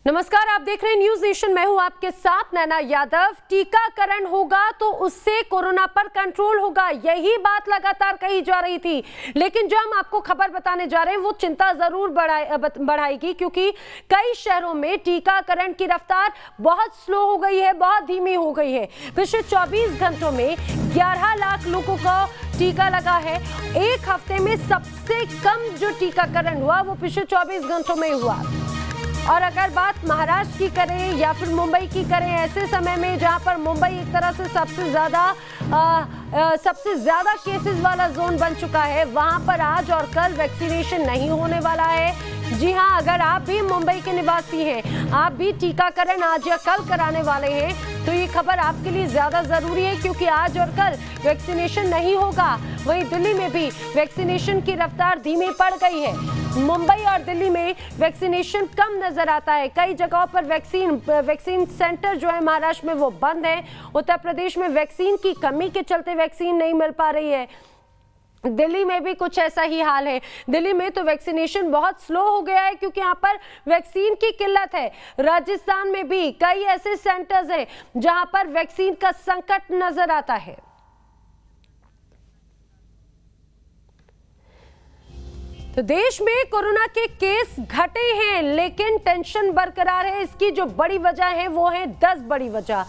नमस्कार, आप देख रहे हैं न्यूज नेशन। मैं हूं आपके साथ नैना यादव। टीकाकरण होगा तो उससे कोरोना पर कंट्रोल होगा, यही बात लगातार कही जा रही थी। लेकिन जो हम आपको खबर बताने जा रहे हैं वो चिंता जरूर बढ़ाएगी, क्योंकि कई शहरों में टीकाकरण की रफ्तार बहुत स्लो हो गई है, बहुत धीमी हो गई है। पिछले 24 घंटों में 11 लाख लोगों को टीका लगा है। एक हफ्ते में सबसे कम जो टीकाकरण हुआ वो पिछले 24 घंटों में हुआ। और अगर बात महाराष्ट्र की करें या फिर मुंबई की करें, ऐसे समय में जहां पर मुंबई एक तरह से सबसे ज्यादा केसेस वाला जोन बन चुका है, वहां पर आज और कल वैक्सीनेशन नहीं होने वाला है। जी हां, अगर आप भी मुंबई के निवासी हैं, आप भी टीकाकरण आज या कल कराने वाले हैं, तो ये खबर आपके लिए ज्यादा जरूरी है, क्योंकि आज और कल वैक्सीनेशन नहीं होगा। वहीं दिल्ली में भी वैक्सीनेशन की रफ्तार धीमी पड़ गई है। मुंबई और दिल्ली में वैक्सीनेशन कम नजर आता है। कई जगहों पर वैक्सीन सेंटर जो है महाराष्ट्र में वो बंद है। उत्तर प्रदेश में वैक्सीन की कमी के चलते वैक्सीन नहीं मिल पा रही है। दिल्ली में भी कुछ ऐसा ही हाल है। दिल्ली में तो वैक्सीनेशन बहुत स्लो हो गया है, क्योंकि यहाँ पर वैक्सीन की किल्लत है। राजस्थान में भी कई ऐसे सेंटर्स हैं जहां पर वैक्सीन का संकट नजर आता है। तो देश में कोरोना के केस घटे हैं, लेकिन टेंशन बरकरार है। इसकी जो बड़ी वजह है वो है 10 बड़ी वजह।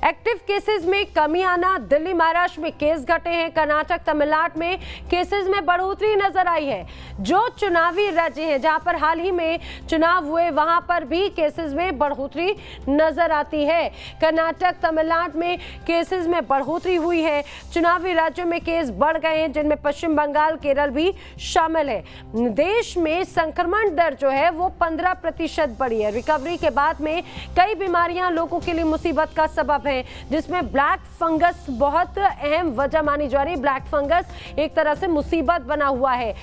एक्टिव केसेस में कमी आना, दिल्ली महाराष्ट्र में केस घटे हैं, कर्नाटक तमिलनाडु में केसेस में बढ़ोतरी नजर आई है। जो चुनावी राज्य हैं जहां पर हाल ही में चुनाव हुए, वहां पर भी केसेस में बढ़ोतरी नजर आती है। कर्नाटक तमिलनाडु में केसेस में बढ़ोतरी हुई है। चुनावी राज्यों में केस बढ़ गए हैं, जिनमें पश्चिम बंगाल, केरल भी शामिल है। देश में संक्रमण दर जो है वो 15% बढ़ी है। रिकवरी के बाद में कई बीमारियां लोगों के लिए मुसीबत का सबब है, जिसमें ब्लैक फंगस बहुत अहम वजह मानी जा रही है। ब्लैक फंगस एक तरह से मुसीबत बना हुआ है।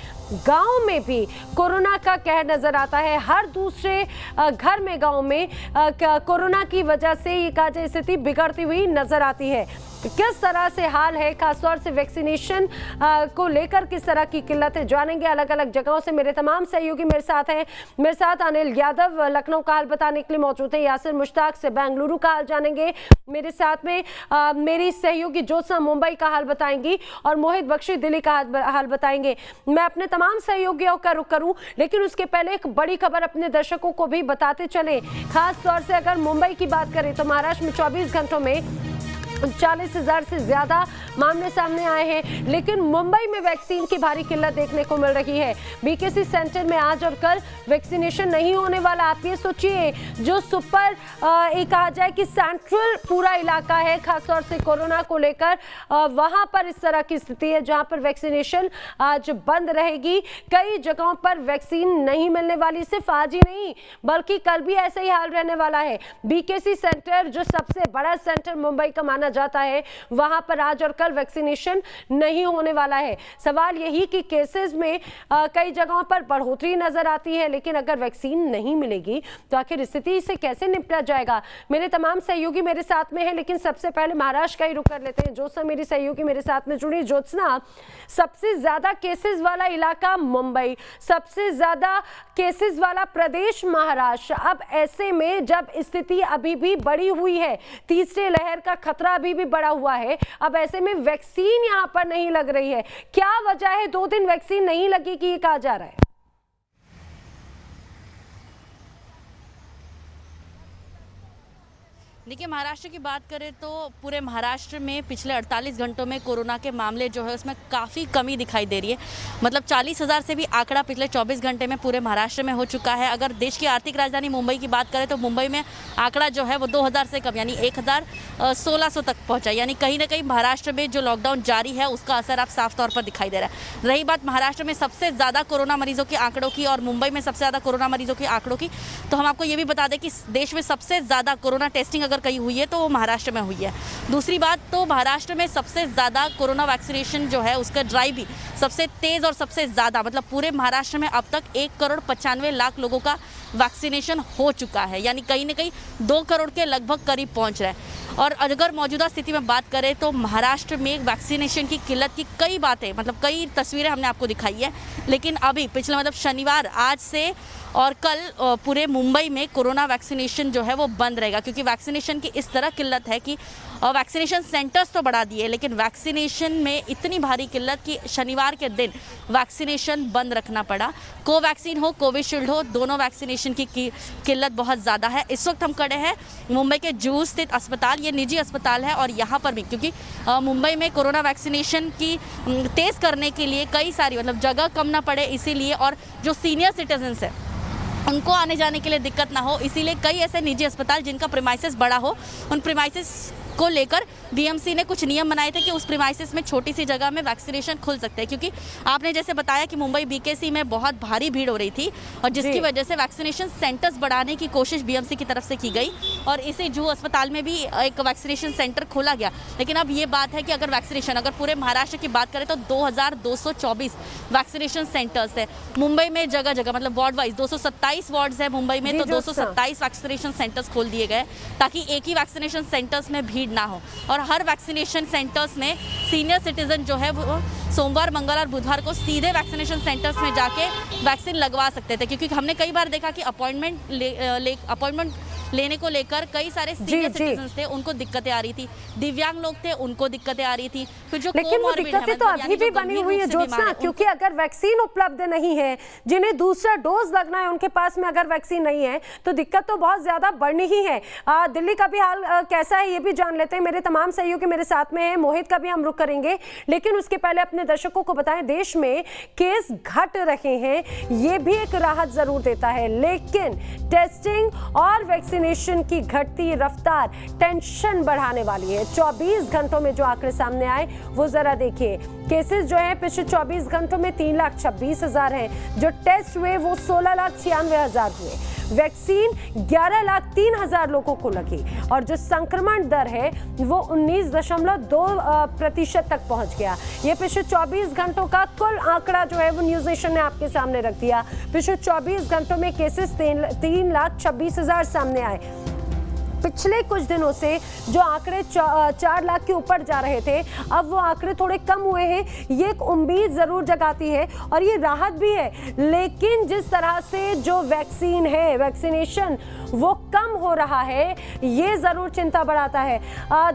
गांव में भी कोरोना का कहर नजर आता है। हर दूसरे घर में गांव में कोरोना की वजह से ये कहा जाए स्थिति बिगड़ती हुई नजर आती है। किस तरह से हाल है, खासतौर से वैक्सीनेशन को लेकर किस तरह की किल्लत है, जानेंगे अलग अलग जगहों से। मेरे तमाम सहयोगी मेरे साथ हैं। मेरे साथ अनिल यादव लखनऊ का हाल बताने के लिए मौजूद है। यासिर मुश्ताक से बेंगलुरु का हाल जानेंगे। मेरे साथ में मेरी सहयोगी ज्योत्सना मुंबई का हाल बताएंगी और मोहित बख्शी दिल्ली का हाल बताएंगे। मैं अपने तमाम सहयोगियों का रुख करूं, लेकिन उसके पहले एक बड़ी खबर अपने दर्शकों को भी बताते चले। खास तौर से अगर मुंबई की बात करें तो महाराष्ट्र में 24 घंटों में 40,000 से ज्यादा मामले सामने आए हैं, लेकिन मुंबई में वैक्सीन की भारी किल्लत देखने को मिल रही है। बीकेसी सेंटर में आज और कल वैक्सीनेशन नहीं होने वाला। आप ये सोचिए, जो सुपर कहा जाए कि सेंट्रल पूरा इलाका है, खासतौर से कोरोना को लेकर, वहां पर इस तरह की स्थिति है जहां पर वैक्सीनेशन आज बंद रहेगी। कई जगहों पर वैक्सीन नहीं मिलने वाली। सिर्फ आज ही नहीं बल्कि कल भी ऐसा ही हाल रहने वाला है। बीकेसी सेंटर जो सबसे बड़ा सेंटर मुंबई का माना जाता है, वहां पर आज और कल वैक्सीनेशन नहीं होने वाला है। सवाल यही कि केसेस में कई जगहों पर बढ़ोतरी नजर आती है, लेकिन अगर वैक्सीन नहीं मिलेगी तो आखिर स्थिति से कैसे निपटा जाएगा। मेरे तमाम सहयोगी मेरे साथ में हैं, लेकिन सबसे पहले महाराष्ट्र का ही रुख कर लेते हैं। ज्योत्सना मेरी सहयोगी मेरे साथ में जुड़ी। ज्योत्सना, सबसे ज्यादा केसेस वाला इलाका मुंबई, सबसे ज्यादा केसेस वाला प्रदेश महाराष्ट्र। अब ऐसे में जब स्थिति अभी भी बढ़ी हुई है, तीसरी लहर का खतरा अभी भी बढ़ा हुआ है, अब ऐसे में वैक्सीन यहां पर नहीं लग रही है। क्या वजह है 2 दिन वैक्सीन नहीं लगेगी, ये कहा जा रहा है? देखिए, महाराष्ट्र की बात करें तो पूरे महाराष्ट्र में पिछले 48 घंटों में कोरोना के मामले जो है उसमें काफ़ी कमी दिखाई दे रही है। मतलब 40,000 से भी आंकड़ा पिछले 24 घंटे में पूरे महाराष्ट्र में हो चुका है। अगर देश की आर्थिक राजधानी मुंबई की बात करें तो मुंबई में आंकड़ा जो है वो 2,000 से कम यानी 1,1600 तक पहुँचा। यानी कहीं ना कहीं महाराष्ट्र में जो लॉकडाउन जारी है उसका असर आप साफ तौर पर दिखाई दे रहा है। रही बात महाराष्ट्र में सबसे ज़्यादा कोरोना मरीजों के आंकड़ों की और मुंबई में सबसे ज़्यादा कोरोना मरीजों के आंकड़ों की, तो हम आपको ये भी बता दें कि देश में सबसे ज़्यादा कोरोना टेस्टिंग अगर कहीं हुई है तो वो महाराष्ट्र में हुई है। दूसरी बात, तो महाराष्ट्र में सबसे ज़्यादा कोरोना वैक्सीनेशन जो है उसका ड्राइव भी सबसे तेज़ और सबसे ज़्यादा, मतलब पूरे महाराष्ट्र में अब तक 1,95,00,000 लोगों का वैक्सीनेशन हो चुका है। यानी कहीं ना कहीं 2 करोड़ के लगभग करीब पहुंच रहा है। और अगर मौजूदा स्थिति में बात करें तो महाराष्ट्र में वैक्सीनेशन की किल्लत की कई बातें, मतलब कई तस्वीरें हमने आपको दिखाई है, लेकिन अभी पिछले मतलब शनिवार आज से और कल पूरे मुंबई में कोरोना वैक्सीनेशन जो है वो बंद रहेगा, क्योंकि वैक्सीनेशन की इस तरह किल्लत है कि वैक्सीनेशन सेंटर्स तो बढ़ा दिए, लेकिन वैक्सीनेशन में इतनी भारी किल्लत कि शनिवार के दिन वैक्सीनेशन बंद रखना पड़ा। कोवैक्सीन हो कोविशील्ड हो, दोनों वैक्सीनेशन की किल्लत बहुत ज़्यादा है। इस वक्त हम खड़े हैं मुंबई के जुहू स्थित अस्पताल, ये निजी अस्पताल है, और यहाँ पर भी क्योंकि मुंबई में कोरोना वैक्सीनेशन की तेज़ करने के लिए कई सारी मतलब जगह कम ना पड़े इसीलिए, और जो सीनियर सिटीजन्स है उनको आने जाने के लिए दिक्कत ना हो, इसीलिए कई ऐसे निजी अस्पताल जिनका प्रीमाइसिस बड़ा हो, उन प्रीमाइसिस को लेकर बीएमसी ने कुछ नियम बनाए थे कि उस प्रीमाइसिस में छोटी सी जगह में वैक्सीनेशन खुल सकते हैं, क्योंकि आपने जैसे बताया कि मुंबई बीकेसी में बहुत भारी भीड़ हो रही थी और जिसकी वजह से वैक्सीनेशन सेंटर्स बढ़ाने की कोशिश बीएमसी की तरफ से की गई और इसी जुहू अस्पताल में भी एक वैक्सीनेशन सेंटर खोला गया। लेकिन अब ये बात है कि अगर वैक्सीनेशन अगर पूरे महाराष्ट्र की बात करें तो 2224 वैक्सीनेशन सेंटर्स है मुंबई में, जगह जगह मतलब वार्ड वाइज 227 वार्ड्स है मुंबई में, तो 227 वैक्सीनेशन सेंटर्स खोल दिए गए ताकि एक ही वैक्सीनेशन सेंटर्स में भीड़ ना हो। और हर वैक्सीनेशन सेंटर्स में सीनियर सिटीजन जो है वो सोमवार, मंगलवार, बुधवार को सीधे वैक्सीनेशन सेंटर्स में जाके वैक्सीन लगवा सकते थे, क्योंकि हमने कई बार देखा कि अपॉइंटमेंट लेने को लेकर कई सारे सीनियर सिटीजन्स थे, उनको दिक्कतें आ रही थी, दिव्यांग लोग थे उनको दिक्कतें आ रही थी, फिर जो लेकिन वो दिक्कतें तो अभी भी बनी हुई है ज्योत्सना, क्योंकि अगर वैक्सीन उपलब्ध नहीं है, जिन्हें दूसरा डोज लगना है उनके पास में अगर वैक्सीन नहीं है तो दिक्कत तो बहुत ज्यादा बढ़नी ही है। दिल्ली का भी हाल कैसा है ये भी जान लेते हैं। मेरे तमाम सहयोगी मेरे साथ में है, मोहित का भी हम रुख करेंगे, लेकिन उसके पहले अपने दर्शकों को बताएं देश में केस घट रहे हैं, ये भी एक राहत जरूर देता है, लेकिन टेस्टिंग और वैक्सीनेशन की घटती रफ्तार टेंशन बढ़ाने वाली है। 24 घंटों में जो आंकड़े सामने आए वो जरा देखिए। केसेस जो है पिछले 24 घंटों में 3,26,000 हैं, जो टेस्ट हुए वो 16,96,000 हुए, वैक्सीन 11,03,000 लोगों को लगी और जो संक्रमण दर है वो 19.2% तक पहुंच गया। ये पिछले 24 घंटों का कुल आंकड़ा जो है वो न्यूज नेशन ने आपके सामने रख दिया। पिछले 24 घंटों में केसेस 3,26,000 सामने आए। पिछले कुछ दिनों से जो आंकड़े 4 लाख के ऊपर जा रहे थे, अब वो आंकड़े थोड़े कम हुए हैं। ये एक उम्मीद जरूर जगाती है और ये राहत भी है, लेकिन जिस तरह से जो वैक्सीन है, वैक्सीनेशन वो कम हो रहा है, ये जरूर चिंता बढ़ाता है।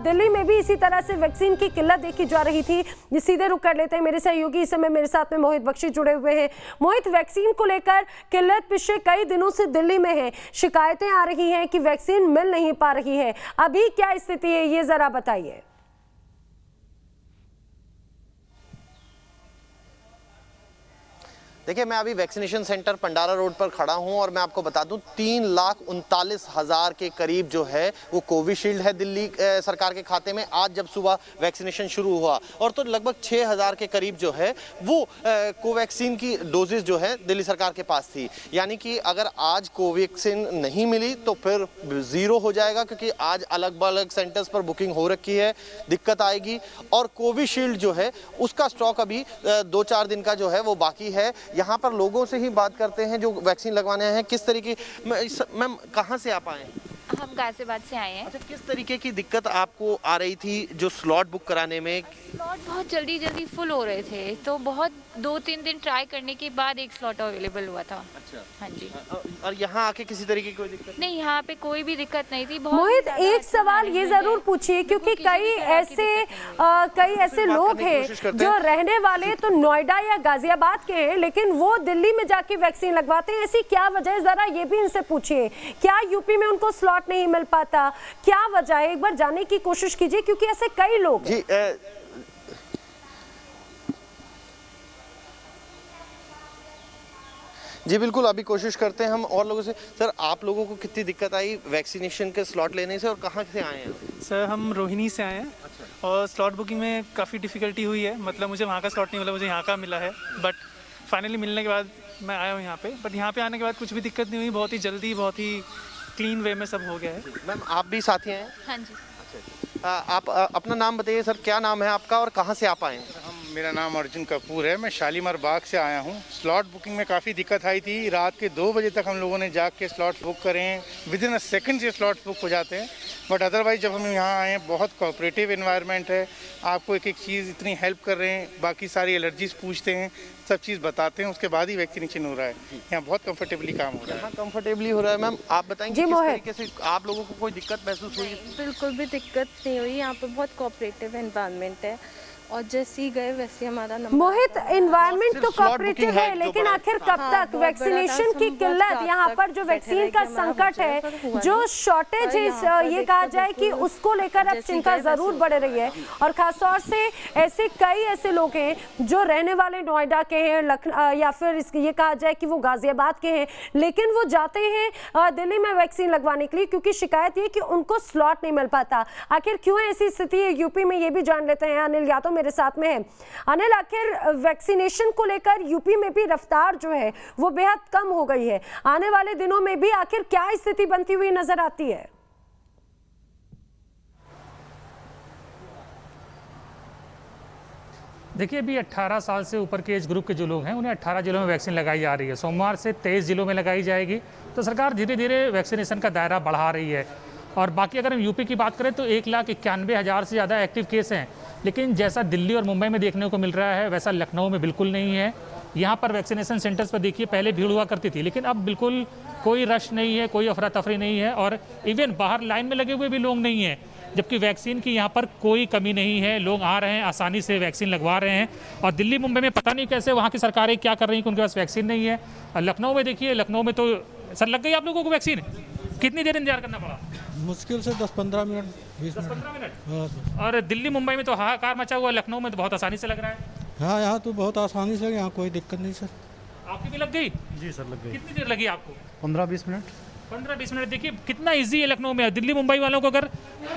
दिल्ली में भी इसी तरह से वैक्सीन की किल्लत देखी जा रही थी। ये सीधे रुक कर लेते हैं, मेरे सहयोगी इस समय मेरे साथ में मोहित बख्शी जुड़े हुए हैं। मोहित, वैक्सीन को लेकर किल्लत पिछले कई दिनों से दिल्ली में है, शिकायतें आ रही हैं कि वैक्सीन मिल नहीं पा रही है, अभी क्या स्थिति है ये जरा बताइए। देखिए, मैं अभी वैक्सीनेशन सेंटर पंडारा रोड पर खड़ा हूं और मैं आपको बता दूं 3,39,000 के करीब जो है वो कोविशील्ड है दिल्ली सरकार के खाते में आज जब सुबह वैक्सीनेशन शुरू हुआ, और तो लगभग 6,000 के करीब जो है वो कोवैक्सीन की डोजेज जो है दिल्ली सरकार के पास थी। यानी कि अगर आज कोवैक्सीन नहीं मिली तो फिर ज़ीरो हो जाएगा, क्योंकि आज अलग अलग सेंटर्स पर बुकिंग हो रखी है, दिक्कत आएगी। और कोविशील्ड जो है उसका स्टॉक अभी 2-4 दिन का जो है वो बाकी है। यहाँ पर लोगों से ही बात करते हैं जो वैक्सीन लगवाने आए हैं। किस तरीके, मैम कहाँ से आप आए? हम गाजियाबाद से आए हैं। अच्छा, किस तरीके की दिक्कत आपको आ रही थी जो स्लॉट बुक कराने में? स्लॉट बहुत जल्दी फुल हो रहे थे, तो बहुत 2-3 दिन ट्राई करने के बाद एक स्लॉट अवेलेबल हुआ था। अच्छा, हाँ जी। और यहाँ आके किसी तरीके की कोई दिक्कत नहीं, यहाँ पे कोई भी दिक्कत नहीं थी। मोहित, एक सवाल ये जरूर पूछिए, क्योंकि कई ऐसे लोग हैं जो रहने वाले तो नोएडा या गाजियाबाद के हैं, लेकिन वो दिल्ली में जाके वैक्सीन लगवाते हैं। ऐसी क्या वजह है, जरा ये भी इनसे पूछिए। क्या यूपी में उनको स्लॉट नहीं मिल पाता, क्या वजह है? एक बार जानने की कोशिश कीजिए, क्योंकि ऐसे कई लोग जी। जी बिल्कुल, अभी कोशिश करते हैं हम और लोगों से। सर, आप लोगों को कितनी दिक्कत आई वैक्सीनेशन के स्लॉट लेने से और कहाँ से आए हैं? सर, हम रोहिणी से आए हैं। अच्छा। और स्लॉट बुकिंग में काफ़ी डिफ़िकल्टी हुई है, मतलब मुझे वहाँ का स्लॉट नहीं मिला, मुझे यहाँ का मिला है, बट फाइनली मिलने के बाद मैं आया हूँ यहाँ पे। बट यहाँ पे आने के बाद कुछ भी दिक्कत नहीं हुई, बहुत ही जल्दी, बहुत ही क्लीन वे में सब हो गया है। मैम, आप भी साथी हैं? हाँ जी। अच्छा, आप अपना नाम बताइए सर, क्या नाम है आपका और कहाँ से आप आए हैं? मेरा नाम अर्जुन कपूर है, मैं शालीमार बाग से आया हूँ। स्लॉट बुकिंग में काफ़ी दिक्कत आई थी, रात के 2 बजे तक हम लोगों ने जाग के स्लॉट्स बुक करे हैं। विदिन अ सेकंड से स्लॉट्स बुक हो जाते हैं, बट अदरवाइज जब हम यहाँ आए हैं बहुत कोऑपरेटिव एनवायरनमेंट है, आपको एक एक चीज़ इतनी हेल्प कर रहे हैं, बाकी सारी एलर्जीज पूछते हैं, सब चीज़ बताते हैं, उसके बाद ही वैक्सीनेशन हो रहा है। यहाँ बहुत कंफर्टेबली काम हो रहा है। हाँ, कंफर्टेबली हो रहा है। मैम आप बताएंगे जी, किस मोहित। तरीके से आप लोगों को कोई दिक्कत महसूस हुई? बिल्कुल भी दिक्कत नहीं हुई, यहाँ पे बहुत कोऑपरेटिव एनवायरनमेंट है और जैसे ही गए वैसे हमारा नंबर मोहित, एनवायरनमेंट तो सिर्फ slot कोऑपरेटिव booking है है, जो लेकिन बड़ा- आखिर कब हाँ, तक बहुत बड़ा वैक्सीनेशन था, की हम किल्लत, रात यहाँ तक पर जो बैठे वैक्सीन रहे का कि हमारा संकट हो जाए, पर हुआ है, जो नहीं। शॉर्टेज और है, यहाँ पर ये कहा देखिए जाए कि बिल्कुल उसको लेकर अब जैसे चिंता गए जरूर वैसे बढ़ रही है। और खासतौर से ऐसे कई ऐसे लोग हैं जो रहने वाले नोएडा के हैं, या फिर ये कहा जाए कि वो गाजियाबाद के हैं, लेकिन वो जाते हैं दिल्ली में वैक्सीन लगवाने के लिए, क्योंकि शिकायत ये कि उनको स्लॉट नहीं मिल पाता। आखिर क्यों ऐसी स्थिति है यूपी में, ये भी जान लेते हैं। अनिल यादव मेरे साथ में है। अनिल, आखिर वैक्सीनेशन को लेकर यूपी में भी रफ्तार जो है वो बेहद कम हो गई है। आने वाले दिनों में भी आखिर क्या स्थिति बनती हुई नजर आती है? देखिए, अभी 18 साल से ऊपर के एज ग्रुप के जो लोग हैं उन्हें 18 जिलों में वैक्सीन लगाई जा रही है। सोमवार से 23 जिलों में लगाई जाएगी। तो सरकार धीरे धीरे वैक्सीनेशन का दायरा बढ़ा रही है। और बाकी अगर हम यूपी की बात करें तो 1,91,000 से ज़्यादा एक्टिव केस हैं, लेकिन जैसा दिल्ली और मुंबई में देखने को मिल रहा है वैसा लखनऊ में बिल्कुल नहीं है। यहाँ पर वैक्सीनेशन सेंटर्स पर देखिए पहले भीड़ हुआ करती थी, लेकिन अब बिल्कुल कोई रश नहीं है, कोई अफरा तफरी नहीं है, और इवन बाहर लाइन में लगे हुए भी लोग नहीं हैं। जबकि वैक्सीन की यहाँ पर कोई कमी नहीं है, लोग आ रहे हैं, आसानी से वैक्सीन लगवा रहे हैं। और दिल्ली मुंबई में पता नहीं कैसे वहाँ की सरकारें क्या कर रही हैं कि उनके पास वैक्सीन नहीं है। और लखनऊ में देखिए, लखनऊ में तो सर लग गई आप लोगों को वैक्सीन? कितनी देर इंतजार करना पड़ा? मुश्किल से 10-15 मिनट, 20 मिनट। 15 मिनट। हाँ सर। और दिल्ली मुंबई में तो हाहाकार मचा हुआ, लखनऊ में तो बहुत आसानी से लग रहा है। हाँ, यहाँ तो बहुत आसानी से, यहाँ कोई दिक्कत नहीं सर। आपकी भी लग गई? जी सर, लग गई। कितनी देर लगी आपको? 15-20 मिनट। 15-20 मिनट। देखिए कितना इजी है लखनऊ में। दिल्ली मुंबई वालों को अगर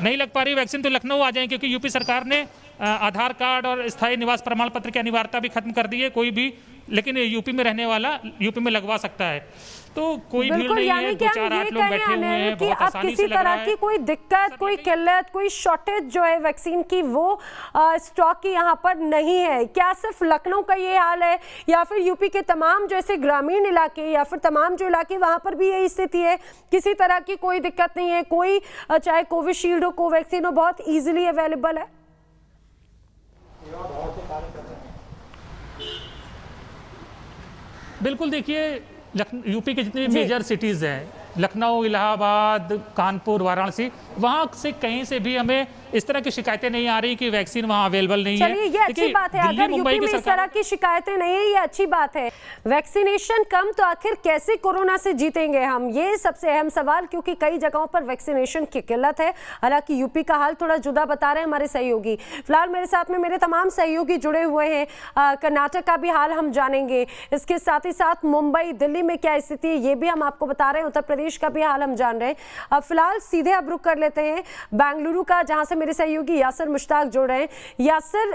नहीं लग पा रही वैक्सीन तो लखनऊ आ जाएं, क्योंकि यूपी सरकार ने आधार कार्ड और स्थायी निवास प्रमाण पत्र की अनिवार्यता भी खत्म कर दी है। कोई भी लेकिन यूपी में रहने वाला यूपी में लगवा सकता है। तो कोई भीड़ नहीं है, 2-4-8 लोग बैठे हुए हैं, कि बहुत अब आसानी किसी से लग रहा तरह है। की कोई दिक्कत, कोई किल्लत, कोई शॉर्टेज जो है वैक्सीन की वो स्टॉक की यहाँ पर नहीं है। क्या सिर्फ लखनऊ का ये हाल है, या फिर यूपी के तमाम जैसे ग्रामीण इलाके या फिर तमाम जो इलाके वहाँ पर भी यही स्थिति है? किसी तरह की कोई दिक्कत नहीं है, कोई चाहे कोविशील्ड हो, कोवैक्सीन हो, बहुत ईजिली अवेलेबल है? बिल्कुल। देखिए यूपी के जितनी मेजर सिटीज़ हैं, लखनऊ, इलाहाबाद, कानपुर, वाराणसी, वहाँ से कहीं से भी हमें इस तरह की शिकायतें नहीं आ रही कि वैक्सीन वहाँ अवेलेबल नहीं है। चलिए, ये अच्छी बात है। अगर यूपी में इस तरह की शिकायतें नहीं है, ये अच्छी बात है। वैक्सीनेशन कम तो आखिर कैसे कोरोना से जीतेंगे हम, ये सबसे अहम सवाल, क्योंकि कई जगहों पर वैक्सीनेशन की किल्लत है। हालांकि यूपी का हाल थोड़ा जुदा बता रहे हैं हमारे सहयोगी। फिलहाल मेरे साथ में मेरे तमाम सहयोगी जुड़े हुए हैं। कर्नाटक का भी हाल हम जानेंगे, इसके साथ ही साथ मुंबई, दिल्ली में क्या स्थिति है ये भी हम आपको बता रहे हैं, उत्तर प्रदेश का भी हाल हम जान रहे हैं। फिलहाल सीधे अब रुक कर लेते हैं बेंगलुरु का, जहां से मेरे सहयोगी यासिर मुश्ताक जुड़ रहे हैं। यासिर,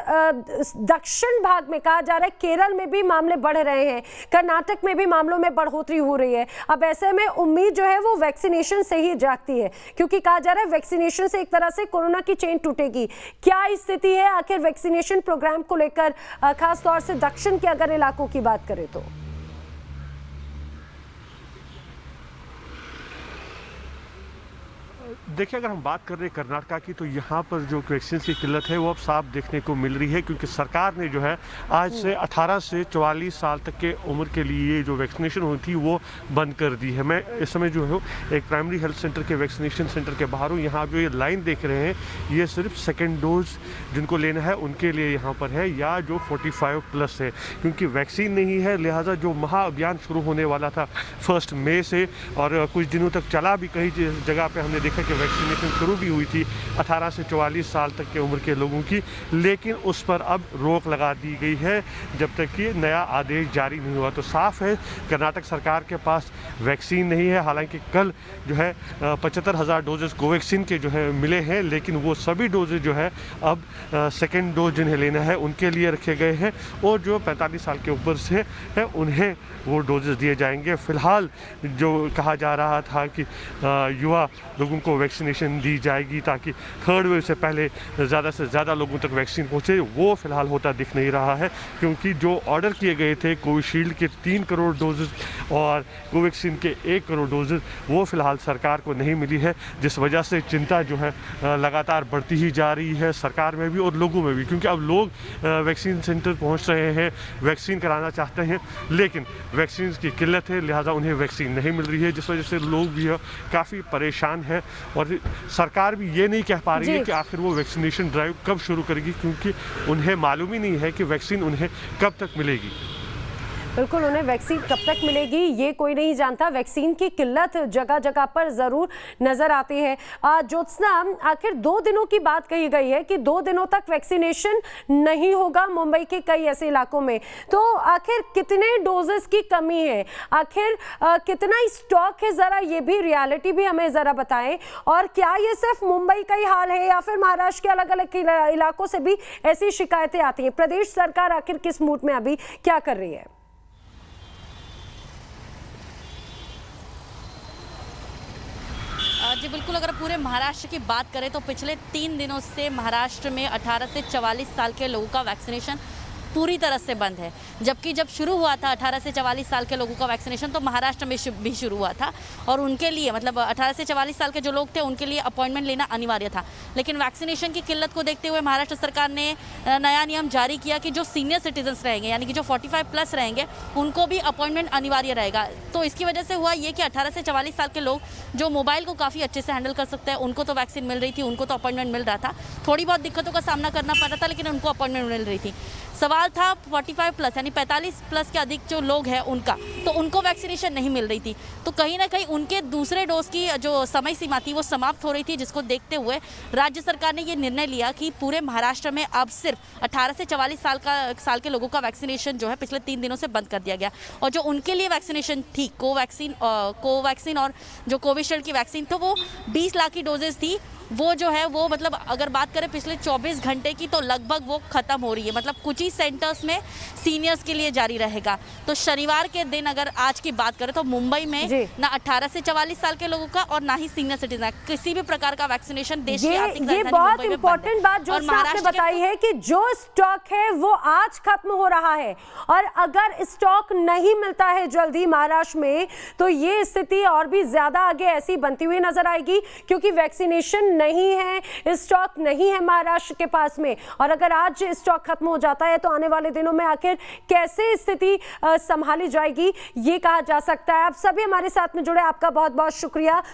दक्षिण भाग में कहा जा रहा है केरल में भी मामले बढ़ रहे हैं, कर्नाटक में भी मामलों में बढ़ोतरी हो रही है। अब ऐसे में उम्मीद जो है वो वैक्सीनेशन से ही जागती है, क्योंकि कहा जा रहा है वैक्सीनेशन से एक तरह से कोरोना की चेन टूटेगी। क्या स्थिति है आखिर वैक्सीनेशन प्रोग्राम को लेकर, खास तौर से दक्षिण के अगर इलाकों की बात करें तो? देखिए, अगर हम बात कर रहे हैं कर्नाटक की, तो यहाँ पर जो वैक्सीन की किल्लत है वो अब साफ देखने को मिल रही है, क्योंकि सरकार ने जो है आज से 18 से 44 साल तक के उम्र के लिए जो वैक्सीनेशन हुई थी वो बंद कर दी है। मैं इस समय जो है एक प्राइमरी हेल्थ सेंटर के वैक्सीनेशन सेंटर के बाहर हूँ। यहाँ जो ये लाइन देख रहे हैं ये सिर्फ सेकेंड डोज जिनको लेना है उनके लिए यहाँ पर है, या जो 45+ है, क्योंकि वैक्सीन नहीं है। लिहाजा जो महाअभियान शुरू होने वाला था 1 मई से और कुछ दिनों तक चला भी, कई जगह पर हमने देखा कि वैक्सीनेशन शुरू भी हुई थी 18 से 44 साल तक के उम्र के लोगों की, लेकिन उस पर अब रोक लगा दी गई है जब तक कि नया आदेश जारी नहीं हुआ। तो साफ है कर्नाटक सरकार के पास वैक्सीन नहीं है। हालांकि कल जो है 75,000 डोजेस कोवैक्सीन के जो है मिले हैं, लेकिन वो सभी डोजेज जो है अब सेकेंड डोज जिन्हें लेना है उनके लिए रखे गए हैं, और जो 45 साल के ऊपर से है उन्हें वो डोजेस दिए जाएंगे। फ़िलहाल जो कहा जा रहा था कि युवा लोगों को को वैक्सीनेशन दी जाएगी ताकि थर्ड वेव से पहले ज़्यादा से ज़्यादा लोगों तक वैक्सीन पहुँचे, वो फ़िलहाल होता दिख नहीं रहा है, क्योंकि जो ऑर्डर किए गए थे कोविशील्ड के 3 करोड़ डोजेज़ और कोवैक्सीन के 1 करोड़ डोजेज़ वो फ़िलहाल सरकार को नहीं मिली है, जिस वजह से चिंता जो है लगातार बढ़ती ही जा रही है सरकार में भी और लोगों में भी, क्योंकि अब लोग वैक्सीन सेंटर पहुंच रहे हैं, वैक्सीन कराना चाहते हैं, लेकिन वैक्सीन की किल्लत है, लिहाजा उन्हें वैक्सीन नहीं मिल रही है, जिस वजह से लोग भी काफ़ी परेशान हैं और सरकार भी ये नहीं कह पा रही है कि आखिर वो वैक्सीनेशन ड्राइव कब शुरू करेगी, क्योंकि उन्हें मालूम ही नहीं है कि वैक्सीन उन्हें कब तक मिलेगी। बिल्कुल, उन्हें वैक्सीन कब तक मिलेगी ये कोई नहीं जानता। वैक्सीन की किल्लत जगह जगह पर ज़रूर नज़र आती है। ज्योत्सना, आखिर 2 दिनों की बात कही गई है कि 2 दिनों तक वैक्सीनेशन नहीं होगा मुंबई के कई ऐसे इलाकों में, तो आखिर कितने डोजेस की कमी है, आखिर कितना स्टॉक है, ज़रा ये भी रियलिटी भी हमें ज़रा बताएं। और क्या ये सिर्फ मुंबई का ही हाल है या फिर महाराष्ट्र के अलग अलग इलाकों से भी ऐसी शिकायतें आती हैं? प्रदेश सरकार आखिर किस मूड में अभी क्या कर रही है? जी बिल्कुल, अगर पूरे महाराष्ट्र की बात करें तो पिछले 3 दिनों से महाराष्ट्र में 18 से 44 साल के लोगों का वैक्सीनेशन पूरी तरह से बंद है। जबकि जब शुरू हुआ था 18 से 44 साल के लोगों का वैक्सीनेशन तो महाराष्ट्र में भी शुरू हुआ था और उनके लिए मतलब 18 से 44 साल के जो लोग थे उनके लिए अपॉइंटमेंट लेना अनिवार्य था। लेकिन वैक्सीनेशन की किल्लत को देखते हुए महाराष्ट्र सरकार ने नया नियम जारी किया कि जो सीनियर सिटीजन्स रहेंगे यानी कि जो 45 प्लस रहेंगे उनको भी अपॉइंटमेंट अनिवार्य रहेगा। तो इसकी वजह से हुआ ये कि 18 से 44 साल के लोग जो मोबाइल को काफ़ी अच्छे से हैंडल कर सकते हैं उनको तो वैक्सीन मिल रही थी, उनको तो अपॉइंटमेंट मिल रहा था। थोड़ी बहुत दिक्कतों का सामना करना पड़ रहा था लेकिन उनको अपॉइंटमेंट मिल रही थी। सवाल था 45 प्लस यानी 45 प्लस के अधिक जो लोग हैं उनका, तो उनको वैक्सीनेशन नहीं मिल रही थी। तो कहीं ना कहीं उनके दूसरे डोज की जो समय सीमा थी वो समाप्त हो रही थी, जिसको देखते हुए राज्य सरकार ने ये निर्णय लिया कि पूरे महाराष्ट्र में अब सिर्फ 18 से 44 साल के लोगों का वैक्सीनेशन जो है पिछले 3 दिनों से बंद कर दिया गया। और जो उनके लिए वैक्सीनेशन थी कोवैक्सीन और जो कोविशील्ड की वैक्सीन तो वो 20 लाख की डोजेज थी, वो जो है वो मतलब अगर बात करें पिछले 24 घंटे की तो लगभग वो ख़त्म हो रही है। मतलब कुछ ही सेंटर्स में सीनियर्स के लिए जारी रहेगा। तो शनिवार के दिन अगर आज की बात करें तो मुंबई में ना 18 से 44 साल के लोगों का और ना ही सीनियर सिटीजन किसी भी प्रकार का वैक्सीनेशन देश की आर्थिक राजधानी बहुत इंपॉर्टेंट बात जो आपने बताई है कि जो स्टॉक है वो आज खत्म हो रहा है और अगर स्टॉक नहीं मिलता है जल्दी महाराष्ट्र में तो ये स्थिति और भी ज्यादा आगे ऐसी बनती हुई नजर आएगी, क्योंकि वैक्सीनेशन नहीं है, स्टॉक नहीं है महाराष्ट्र के पास में। और अगर आज स्टॉक खत्म हो जाता है तो आने वाले दिनों में आखिर कैसे स्थिति संभाली जाएगी ये कहा जा सकता है। आप सभी हमारे साथ में जुड़े, आपका बहुत बहुत शुक्रिया।